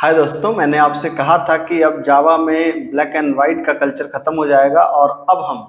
हाय दोस्तों, मैंने आपसे कहा था कि अब जावा में ब्लैक एंड वाइट का कल्चर खत्म हो जाएगा और अब हम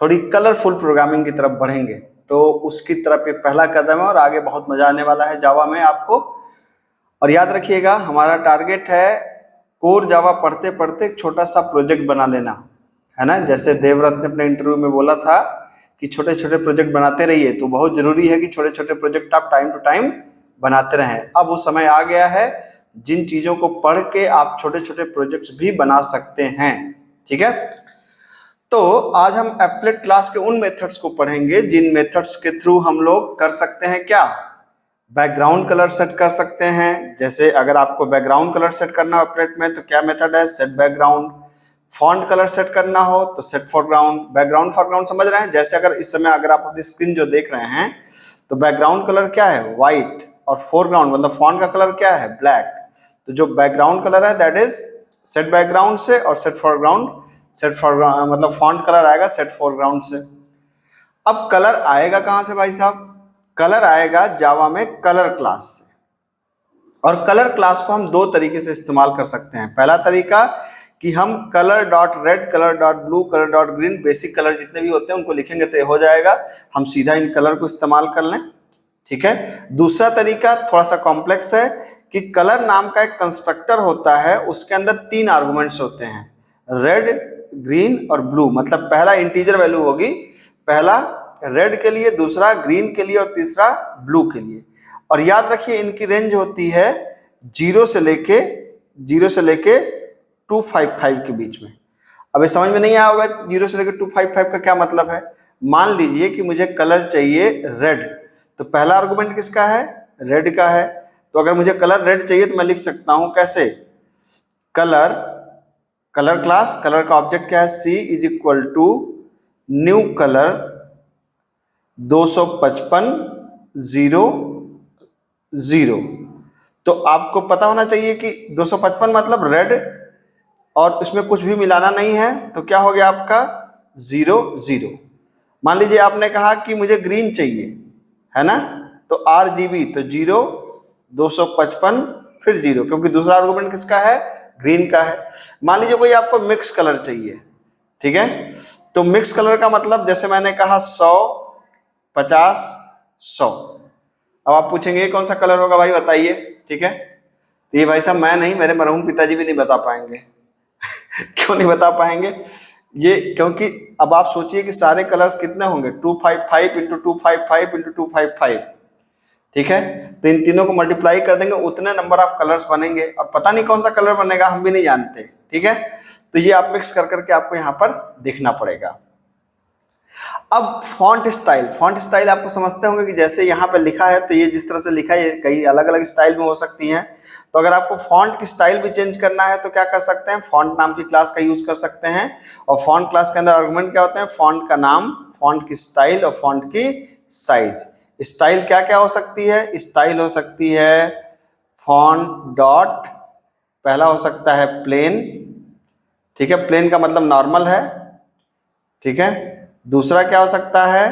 थोड़ी कलरफुल प्रोग्रामिंग की तरफ बढ़ेंगे। तो उसकी तरफ ये पहला कदम है और आगे बहुत मजा आने वाला है जावा में आपको। और याद रखिएगा, हमारा टारगेट है कोर जावा पढ़ते पढ़ते एक छोटा सा प्रोजेक्ट बना लेना, है ना। जैसे देवव्रत ने अपने इंटरव्यू में बोला था कि छोटे छोटे प्रोजेक्ट बनाते रहिए, तो बहुत जरूरी है कि छोटे छोटे प्रोजेक्ट आप टाइम टू टाइम बनाते रहें। अब वो समय आ गया है जिन चीजों को पढ़ के आप छोटे छोटे प्रोजेक्ट्स भी बना सकते हैं, ठीक है। तो आज हम एप्लेट क्लास के उन मेथड्स को पढ़ेंगे जिन मेथड्स के थ्रू हम लोग कर सकते हैं क्या, बैकग्राउंड कलर सेट कर सकते हैं। जैसे अगर आपको बैकग्राउंड कलर सेट करना हो एप्लेट में तो क्या मेथड है, set background. Font colour set करना हो तो सेट फोरग्राउंड। बैकग्राउंड फोरग्राउंड समझ रहे हैं। जैसे अगर इस समय अगर आप अपनी स्क्रीन जो देख रहे हैं तो बैकग्राउंड कलर क्या है, व्हाइट, और फोरग्राउंड मतलब फॉन्ट का कलर क्या है, ब्लैक। तो जो बैकग्राउंड कलर है दैट इज सेट बैकग्राउंड से, और सेट फोरग्राउंड मतलब फॉन्ट कलर आएगा सेट फोरग्राउंड से। अब कलर आएगा कहां से भाई साहब, कलर आएगा जावा में कलर क्लास से। और कलर क्लास को हम दो तरीके से इस्तेमाल कर सकते हैं। पहला तरीका कि हम colour dot red, colour dot blue, colour dot green, basic colour जितने भी होते हैं उनको लिखेंगे तो ये हो जाएगा, हम सीधा इन कलर को इस्तेमाल कर लें, ठीक है। दूसरा तरीका थोड़ा सा कॉम्प्लेक्स है कि कलर नाम का एक कंस्ट्रक्टर होता है, उसके अंदर 3 आर्गुमेंट्स होते हैं, रेड, ग्रीन और ब्लू। मतलब पहला इंटीजर वैल्यू होगी, पहला रेड के लिए, दूसरा ग्रीन के लिए और तीसरा ब्लू के लिए। और याद रखिए इनकी रेंज होती है 0 से लेके 255 के बीच में। अब ये समझ में नहीं आया होगा 0 से लेके 255 का क्या मतलब है। मान लीजिए कि मुझे कलर चाहिए रेड, तो पहला आर्गुमेंट किसका है, रेड का है। तो अगर मुझे कलर रेड चाहिए तो मैं लिख सकता हूं कैसे, कलर क्लास, कलर का ऑब्जेक्ट क्या है, C is equal to new colour 255 0 0। तो आपको पता होना चाहिए कि 255 मतलब रेड और उसमें कुछ भी मिलाना नहीं है, तो क्या हो गया आपका 0 0। मान लीजिए आपने कहा कि मुझे ग्रीन चाहिए, है ना, तो RGB, तो 0 255 फिर 0, क्योंकि दूसरा आर्गुमेंट किसका है, ग्रीन का है। मान लीजिए कोई आपको मिक्स कलर चाहिए, ठीक है, तो मिक्स कलर का मतलब जैसे मैंने कहा 100 50 100। अब आप पूछेंगे ये कौन सा कलर होगा भाई बताइए, ठीक है। तो ये भाई साहब मैं नहीं, मेरे मरहूम पिताजी भी नहीं बता पाएंगे। क्यों नहीं बता पाएंगे ये, क्योंकि अब आप सोचिए कि सारे कलर्स कितने होंगे, 255 इंटू 255 इंटू 255, ठीक है। तो इन तीनों को मल्टीप्लाई कर देंगे, उतने नंबर ऑफ कलर्स बनेंगे, और पता नहीं कौन सा कलर बनेगा, हम भी नहीं जानते, ठीक है। तो ये आप मिक्स कर करके आपको यहाँ पर देखना पड़ेगा। अब फॉन्ट स्टाइल आपको समझते होंगे कि जैसे यहाँ पे लिखा है तो ये जिस तरह से लिखा है कई अलग अलग स्टाइल में हो सकती हैं। तो अगर आपको फॉन्ट की स्टाइल भी चेंज करना है तो क्या कर सकते हैं, फॉन्ट नाम की क्लास का यूज कर सकते हैं। और फॉन्ट क्लास के अंदर आर्गुमेंट क्या होते हैं, फॉन्ट का नाम, फॉन्ट की स्टाइल और फॉन्ट की साइज। स्टाइल क्या क्या हो सकती है, स्टाइल हो सकती है फॉन्ट डॉट, पहला हो सकता है प्लेन, ठीक है, प्लेन का मतलब नॉर्मल है, ठीक है। दूसरा क्या हो सकता है,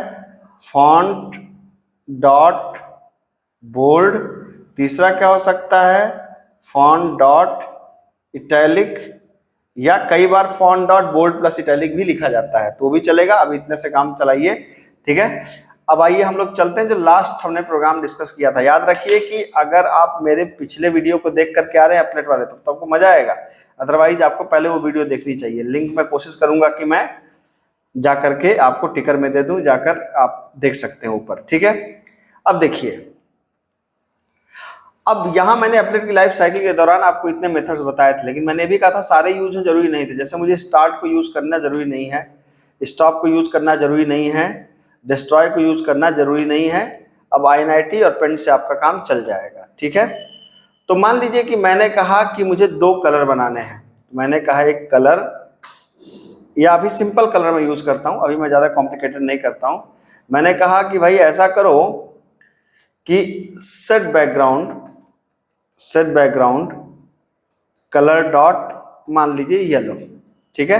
फॉन्ट डॉट बोल्ड। तीसरा क्या हो सकता है, फॉन्ट डॉट इटैलिक, या कई बार font dot bold plus italic भी लिखा जाता है, तो भी चलेगा। अब इतने से काम चलाइए, ठीक है। अब आइए हम लोग चलते हैं जो लास्ट हमने प्रोग्राम डिस्कस किया था। याद रखिए कि अगर आप मेरे पिछले वीडियो को देख करके आ रहे हैं एप्लेट वाले, तो आपको मजा आएगा, अदरवाइज आपको पहले वो वीडियो देखनी चाहिए। लिंक मैं कोशिश करूंगा कि मैं जा करके आपको टिकर में दे दूं, जाकर आप देख सकते हैं ऊपर, ठीक है। अब देखिए, अब यहां मैंने एप्लेट की लाइफ साइकिल के दौरान आपको इतने मेथड्स बताए थे, लेकिन मैंने भी कहा था सारे यूज हो जरूरी नहीं थे। जैसे मुझे स्टार्ट को यूज करना जरूरी नहीं है, स्टॉप को यूज करना जरूरी नहीं है, डिस्ट्रॉय को यूज करना जरूरी नहीं है। अब INIT और पेंट से आपका काम चल जाएगा, ठीक है। तो मान लीजिए कि मैंने कहा कि मुझे 2 कलर बनाने हैं। मैंने कहा एक कलर, या अभी सिंपल कलर में यूज करता हूं, अभी मैं ज्यादा कॉम्प्लिकेटेड नहीं करता हूं। मैंने कहा कि भाई ऐसा करो कि सेट बैकग्राउंड कलर डॉट मान लीजिए येलो, ठीक है।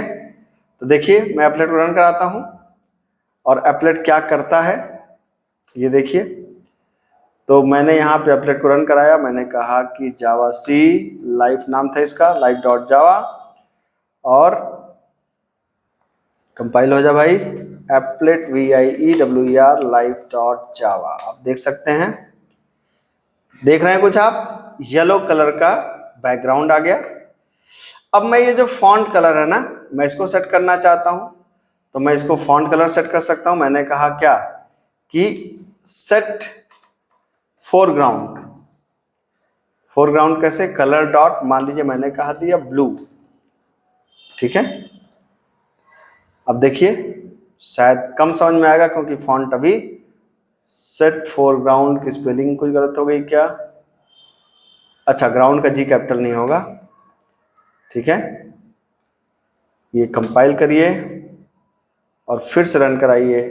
तो देखिए मैं एप्लेट को रन कराता हूं और एप्लेट क्या करता है ये देखिए। तो मैंने यहाँ पे अपडेट को रन कराया, मैंने कहा कि जावा सी लाइफ नाम था इसका, लाइफ डॉट जावा, और कंपाइल हो जा भाई, एप्लेट VIEWER लाइफ डॉट जावा। आप देख सकते हैं, देख रहे हैं कुछ आप, येलो कलर का बैकग्राउंड आ गया। अब मैं ये जो फॉन्ट कलर है ना, मैं इसको सेट करना चाहता हूं, तो मैं इसको फॉन्ट कलर सेट कर सकता हूं। मैंने कहा क्या कि सेट फोरग्राउंड। फोरग्राउंड कैसे, कलर डॉट, मान लीजिए मैंने कहा दिया ब्लू, ठीक है। अब देखिए शायद कम समझ में आएगा, क्योंकि फॉन्ट अभी, सेट फोरग्राउंड की स्पेलिंग कोई गलत हो गई क्या? अच्छा, ग्राउंड का जी कैपिटल नहीं होगा, ठीक है। ये कंपाइल करिए और फिर से रन कराइए।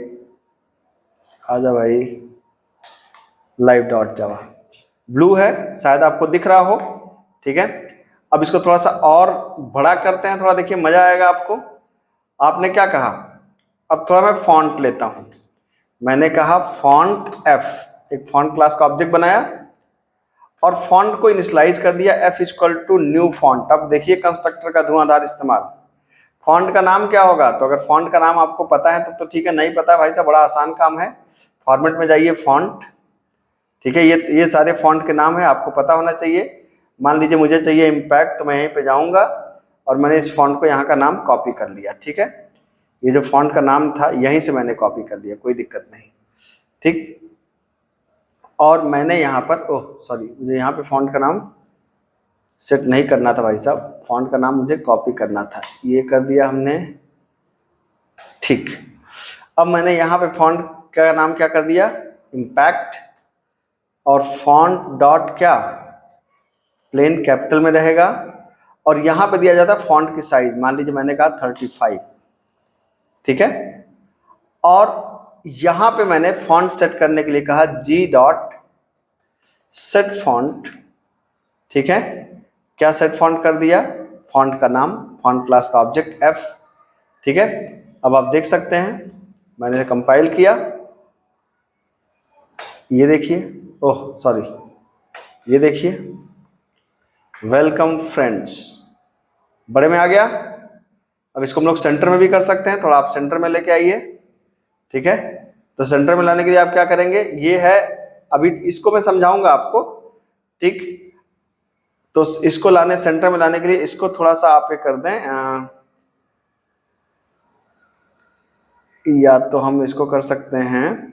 आजा भाई, लाइव डॉट जावा, ब्लू है, शायद आपको दिख रहा हो, ठीक है। अब इसको थोड़ा सा और बड़ा करते हैं, थोड़ा देखिए मजा आएगा आपको। आपने क्या कहा, अब थोड़ा मैं फॉन्ट लेता हूं, मैंने कहा फॉन्ट F, एक फॉन्ट क्लास का ऑब्जेक्ट बनाया और फॉन्ट को इनिशियलाइज कर दिया F equal to new font. अब देखिए कंस्ट्रक्टर का धुआंधार इस्तेमाल। फॉन्ट का नाम क्या होगा, तो अगर फॉन्ट का नाम आपको पता है तो ठीक है, नहीं पता है भाई साहब, बड़ा आसान काम है। फॉर्मेट में जाइए, फॉन्ट, ठीक है। ये सारे फॉन्ट के नाम है, आपको पता होना चाहिए। मान लीजिए मुझे चाहिए इम्पैक्ट, तो मैं यहीं पे जाऊंगा और मैंने इस फॉन्ट को यहाँ का नाम कॉपी कर लिया, ठीक है। ये जो फॉन्ट का नाम था यहीं से मैंने कॉपी कर लिया, कोई दिक्कत नहीं, ठीक। और मैंने यहाँ पर, ओह सॉरी, मुझे यहाँ पे फॉन्ट का नाम सेट नहीं करना था भाई साहब, फॉन्ट का नाम मुझे कॉपी करना था, ये कर दिया हमने, ठीक। अब मैंने यहाँ पे फॉन्ट का नाम क्या कर दिया, इम्पैक्ट, और फॉन्ट डॉट क्या, प्लेन कैपिटल में रहेगा, और यहाँ पे दिया जाता है फॉन्ट की साइज, मान लीजिए मैंने कहा 35, ठीक है। और यहाँ पे मैंने फॉन्ट सेट करने के लिए कहा जी डॉट सेट फॉन्ट, ठीक है। क्या सेट फॉन्ट कर दिया, फॉन्ट का नाम, फॉन्ट क्लास का ऑब्जेक्ट F, ठीक है। अब आप देख सकते हैं, मैंने कंपाइल किया, ये देखिए, ओह सॉरी, ये देखिए, वेलकम फ्रेंड्स, बड़े में आ गया। अब इसको हम लोग सेंटर में भी कर सकते हैं, थोड़ा आप सेंटर में लेके आइए, ठीक है। तो सेंटर में लाने के लिए आप क्या करेंगे, ये है, अभी इसको मैं समझाऊंगा आपको, ठीक। तो इसको लाने, सेंटर में लाने के लिए इसको थोड़ा सा आप ये कर दें, या तो हम इसको कर सकते हैं,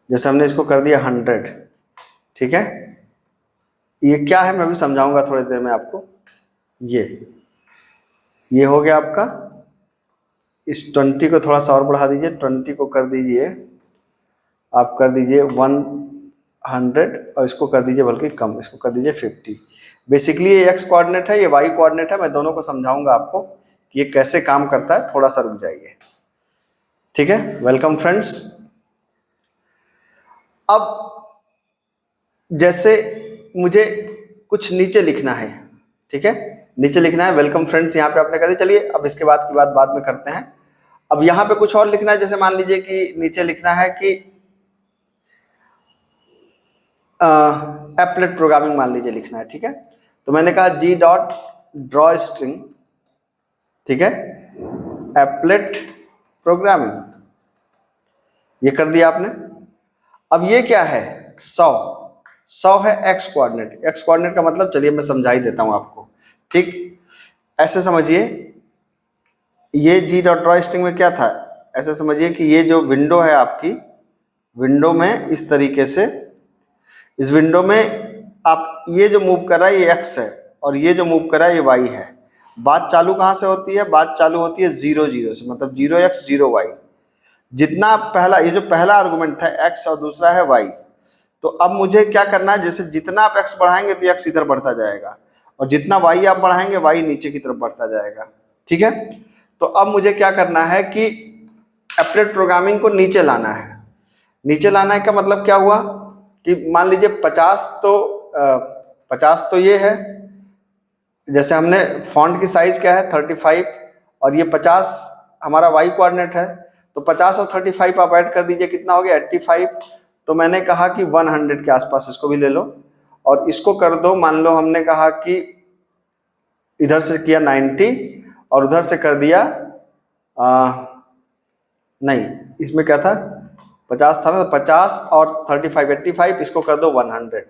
जैसे हमने इसको कर दिया 100, ठीक है। ये क्या है मैं भी समझाऊंगा थोड़ी देर में आपको। ये हो गया आपका, इस 20 को थोड़ा सा और बढ़ा दीजिए, 20 को कर दीजिए, आप कर दीजिए 100, और इसको कर दीजिए बल्कि कम, इसको कर दीजिए 50। बेसिकली ये एक्स कोऑर्डिनेट है, ये वाई कोऑर्डिनेट है, मैं दोनों को समझाऊंगा आपको कि ये कैसे काम करता है, थोड़ा सा रुक जाइए, ठीक है। Welcome friends. अब जैसे मुझे कुछ नीचे लिखना है, ठीक है, नीचे लिखना है, वेलकम फ्रेंड्स यहाँ पे आपने कर दिया। चलिए अब इसके बाद की बात बाद में करते हैं। अब यहाँ पे कुछ और लिखना है, जैसे मान लीजिए कि नीचे लिखना है कि एप्लेट प्रोग्रामिंग मान लीजिए लिखना है, ठीक है। तो मैंने कहा जी डॉट ड्रॉ स्ट्रिंग, ठीक है, एप्लेट प्रोग्रामिंग, ये कर दिया आपने। अब ये क्या है, 100 है एक्स कोऑर्डिनेट। एक्स कोऑर्डिनेट का मतलब चलिए मैं समझा ही देता हूं आपको, ठीक। ऐसे समझिए, ये जी डॉट ड्रॉ स्ट्रिंग में क्या था, ऐसे समझिए कि ये जो विंडो है आपकी, विंडो में इस तरीके से, इस विंडो में आप ये जो मूव कर रहा है ये एक्स है, और ये जो मूव कर रहा है ये वाई है। बात चालू कहाँ से होती है, बात चालू होती है 0 0 से, मतलब 0x 0y। जितना पहला, ये जो पहला आर्गुमेंट था x और दूसरा है y, तो अब मुझे क्या करना है, जैसे जितना आप x बढ़ाएंगे तो x इधर बढ़ता जाएगा, और जितना y आप बढ़ाएंगे y नीचे की तरफ बढ़ता जाएगा, ठीक है। तो अब मुझे क्या करना है कि एप्लेट प्रोग्रामिंग को नीचे लाना है। नीचे लाना है का मतलब क्या हुआ कि मान लीजिए 50 तो ये है, जैसे हमने फॉन्ट की साइज क्या है 35, और ये 50 हमारा वाई कोऑर्डिनेट है, तो 50 और 35 आप ऐड कर दीजिए, कितना हो गया 85। तो मैंने कहा कि 100 के आसपास इसको भी ले लो, और इसको कर दो, मान लो हमने कहा कि इधर से किया 90 और उधर से कर दिया नहीं, इसमें क्या था 50 था ना, तो 50 और 35 85, इसको कर दो 100।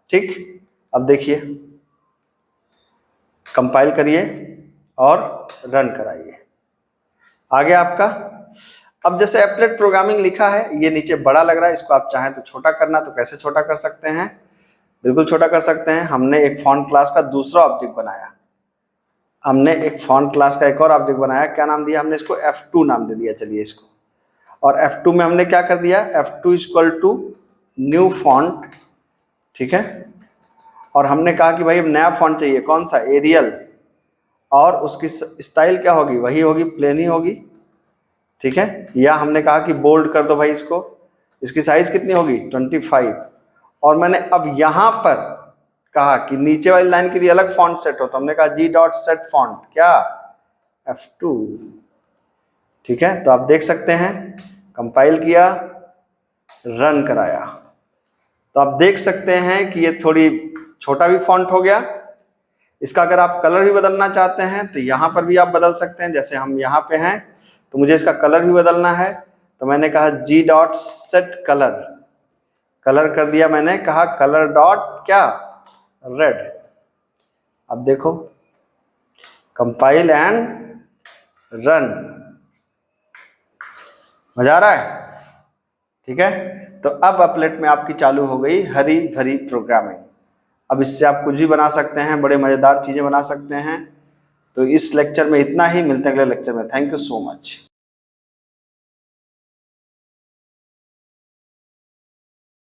ठीक, अब देखिए कंपाइल करिए और रन कराइए, आ गया आपका। अब जैसे एप्लेट प्रोग्रामिंग लिखा है, ये नीचे बड़ा लग रहा है, इसको आप चाहें तो छोटा करना तो कैसे छोटा कर सकते हैं, बिल्कुल छोटा कर सकते हैं। हमने एक फॉन्ट क्लास का दूसरा ऑब्जेक्ट बनाया, हमने एक फॉन्ट क्लास का एक और ऑब्जेक्ट बनाया, क्या नाम दिया हमने इसको, F2 नाम दे दिया। चलिए इसको, और F2 में हमने क्या कर दिया, F2 equal to new font, ठीक है। और हमने कहा कि भाई अब नया फॉन्ट चाहिए, कौन सा, एरियल, और उसकी स्टाइल क्या होगी, वही होगी, प्लेन ही होगी, ठीक है। या हमने कहा कि बोल्ड कर दो भाई इसको, इसकी साइज कितनी होगी 25। और मैंने अब यहाँ पर कहा कि नीचे वाली लाइन के लिए अलग फॉन्ट सेट हो, तो हमने कहा g.set फॉन्ट क्या, F2, ठीक है। तो आप देख सकते हैं, कंपाइल किया, रन कराया, तो आप देख सकते हैं कि ये थोड़ी छोटा भी फॉन्ट हो गया। इसका अगर आप कलर भी बदलना चाहते हैं तो यहाँ पर भी आप बदल सकते हैं। जैसे हम यहाँ पे हैं तो मुझे इसका कलर भी बदलना है, तो मैंने कहा g.set कलर, कलर कर दिया, मैंने कहा कलर डॉट क्या, रेड। अब देखो कंपाइल एंड रन, मजा आ रहा है, ठीक है। तो अब एप्लेट में आपकी चालू हो गई हरी भरी प्रोग्रामिंग। अब इससे आप कुछ भी बना सकते हैं, बड़े मजेदार चीजें बना सकते हैं। तो इस लेक्चर में इतना ही, मिलते हैं अगले लेक्चर में। Thank you so much.